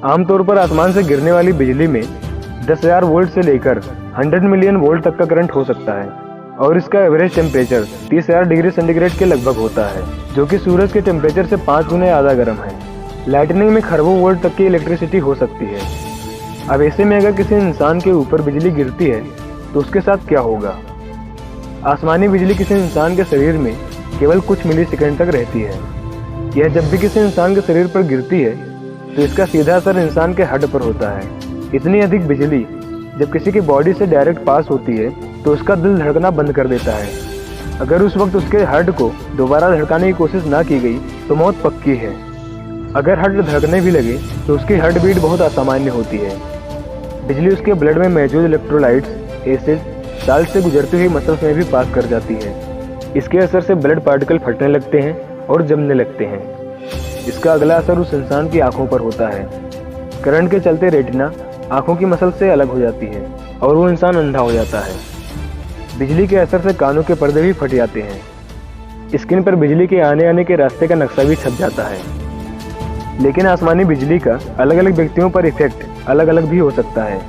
आमतौर पर आसमान से गिरने वाली बिजली में 10,000 वोल्ट से लेकर 100 मिलियन वोल्ट तक का करंट हो सकता है और इसका एवरेज टेम्परेचर 30,000 डिग्री सेंटीग्रेड के लगभग होता है, जो कि सूरज के टेम्परेचर से 5 गुना ज़्यादा गर्म है। लाइटनिंग में खरबों वोल्ट तक की इलेक्ट्रिसिटी हो सकती है। अब ऐसे में अगर किसी इंसान के ऊपर बिजली गिरती है तो उसके साथ क्या होगा? आसमानी बिजली किसी इंसान के शरीर में केवल कुछ मिली सेकेंड तक रहती है। यह जब भी किसी इंसान के शरीर पर गिरती है तो इसका सीधा असर इंसान के हड्ड पर होता है। इतनी अधिक बिजली जब किसी की बॉडी से डायरेक्ट पास होती है तो उसका दिल धड़कना बंद कर देता है। अगर उस वक्त उसके हड्ड को दोबारा धड़काने की कोशिश ना की गई तो मौत पक्की है। अगर हड्ड धड़कने भी लगे तो उसकी हार्ट बीट बहुत असामान्य होती है। बिजली उसके ब्लड में मौजूद इलेक्ट्रोलाइट्स, एसिड, साल्ट से गुजरती हुई मसल्स में भी पास कर जाती है। इसके असर से ब्लड पार्टिकल फटने लगते हैं और जमने लगते हैं। इसका अगला असर उस इंसान की आंखों पर होता है। करंट के चलते रेटिना आंखों की मसल से अलग हो जाती है और वो इंसान अंधा हो जाता है। बिजली के असर से कानों के पर्दे भी फट जाते हैं। स्किन पर बिजली के आने के रास्ते का नक्शा भी छप जाता है। लेकिन आसमानी बिजली का अलग अलग व्यक्तियों पर इफेक्ट अलग अलग भी हो सकता है।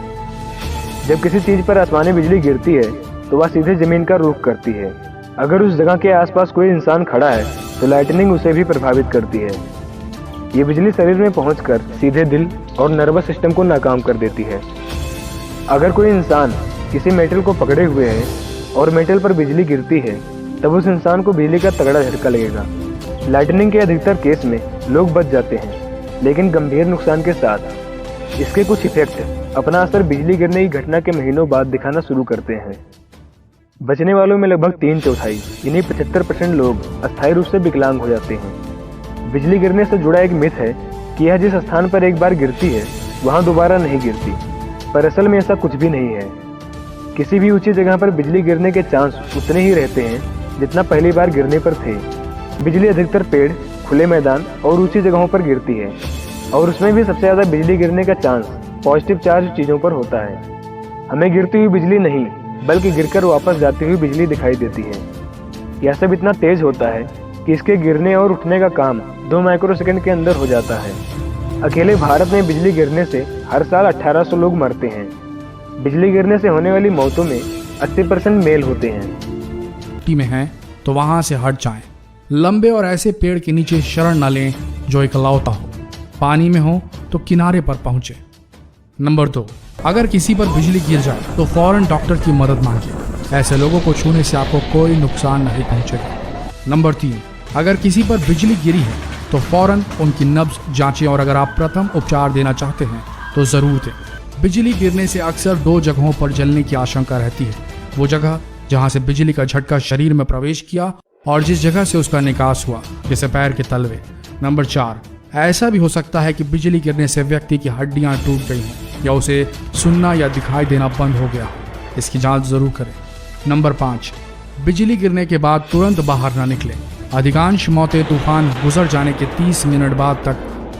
जब किसी चीज पर आसमानी बिजली गिरती है तो वह सीधे जमीन का रुख करती है। अगर उस जगह के आसपास कोई इंसान खड़ा है तो लाइटनिंग उसे भी प्रभावित करती है। ये बिजली शरीर में पहुंचकर सीधे दिल और नर्वस सिस्टम को नाकाम कर देती है। अगर कोई इंसान किसी मेटल को पकड़े हुए है और मेटल पर बिजली गिरती है तब उस इंसान को बिजली का तगड़ा झटका लगेगा। लाइटनिंग के अधिकतर केस में लोग बच जाते हैं, लेकिन गंभीर नुकसान के साथ। इसके कुछ इफेक्ट अपना असर बिजली गिरने की घटना के महीनों बाद दिखाना शुरू करते हैं। बचने वालों में लगभग 3/4 यानी 75% लोग अस्थायी रूप से विकलांग हो जाते हैं। बिजली गिरने से जुड़ा एक मिथ है कि यह जिस स्थान पर एक बार गिरती है वहां दोबारा नहीं गिरती, पर असल में ऐसा कुछ भी नहीं है। किसी भी ऊंची जगह पर बिजली गिरने के चांस उतने ही रहते हैं जितना पहली बार गिरने पर थे। बिजली अधिकतर पेड़, खुले मैदान और ऊंची जगहों पर गिरती है और उसमें भी सबसे ज़्यादा बिजली गिरने का चांस पॉजिटिव चार्ज चीज़ों पर होता है। हमें गिरती हुई बिजली नहीं बल्कि गिरकर वापस जाती हुई बिजली दिखाई देती है। यह सब इतना तेज होता है कि इसके गिरने और उठने का काम 2 माइक्रोसेकंड के अंदर हो जाता है। अकेले भारत में बिजली गिरने से हर साल 1800 लोग मरते हैं। बिजली गिरने से होने वाली मौतों में 80% मेल होते हैं। मिट्टी में हैं तो वहां से हट जाएं। लंबे और ऐसे पेड़ के नीचे शरण न लें जो इकलौता हो। पानी में हो तो किनारे पर पहुंचे। नंबर 2, अगर किसी पर बिजली गिर जाए तो फौरन डॉक्टर की मदद मांगे। ऐसे लोगों को छूने से आपको कोई नुकसान नहीं पहुंचेगा। नंबर 3, अगर किसी पर बिजली गिरी है तो फौरन उनकी नब्ज जांचें और अगर आप प्रथम उपचार देना चाहते हैं तो जरूर दें। बिजली गिरने से अक्सर 2 जगहों पर जलने की आशंका रहती है। वो जगह जहां से बिजली का झटका शरीर में प्रवेश किया और जिस जगह से उसका निकास हुआ, जैसे पैर के तलवे। नंबर 4, ऐसा भी हो सकता है कि बिजली गिरने से व्यक्ति की हड्डियां टूट गई हों या उसे सुनना या दिखाई देना बंद हो गया। इसकी जांच जरूर करें। नंबर 5, बिजली गिरने के बाद तुरंत बाहर ना निकलें। अधिकांश मौतें तूफान गुजर जाने के 30 मिनट बाद तक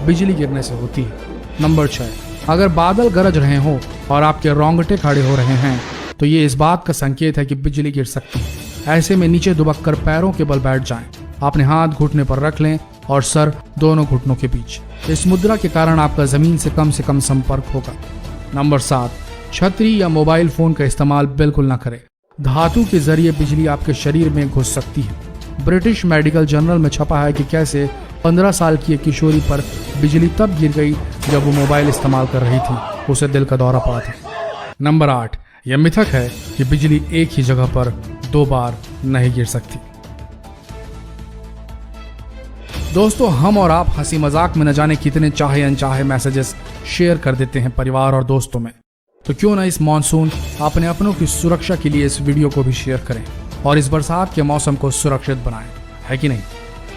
बिजली गिरने से होती है। नंबर 6, अगर बादल गरज रहे हों और आपके रोंगटे खड़े हो रहे हैं तो ये इस बात का संकेत है कि बिजली गिर सकती है। ऐसे में नीचे दुबक कर पैरों के बल बैठ जाएं। अपने हाथ घुटने पर रख लें और सर दोनों घुटनों के बीच। इस मुद्रा के कारण आपका जमीन से कम संपर्क होगा। नंबर 7, छतरी या मोबाइल फोन का इस्तेमाल बिल्कुल न करें। धातु के जरिए बिजली आपके शरीर में घुस सकती है। ब्रिटिश मेडिकल जर्नल में छपा है कि कैसे 15 साल की एक किशोरी पर बिजली तब गिर गई जब वो मोबाइल इस्तेमाल कर रही थी। उसे दिल का दौरा पड़ा था। नंबर 8, यह मिथक है कि बिजली एक ही जगह पर 2 बार नहीं गिर सकती। दोस्तों, हम और आप हंसी मजाक में न जाने कितने चाहे अनचाहे मैसेजेस शेयर कर देते हैं परिवार और दोस्तों में। तो क्यों ना इस मॉनसून अपने अपनों की सुरक्षा के लिए इस वीडियो को भी शेयर करें और इस बरसात के मौसम को सुरक्षित बनाएं, है कि नहीं?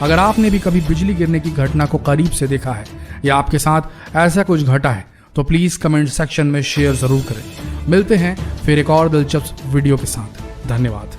अगर आपने भी कभी बिजली गिरने की घटना को करीब से देखा है या आपके साथ ऐसा कुछ घटा है तो प्लीज कमेंट सेक्शन में शेयर जरूर करें। मिलते हैं फिर एक और दिलचस्प वीडियो के साथ। धन्यवाद।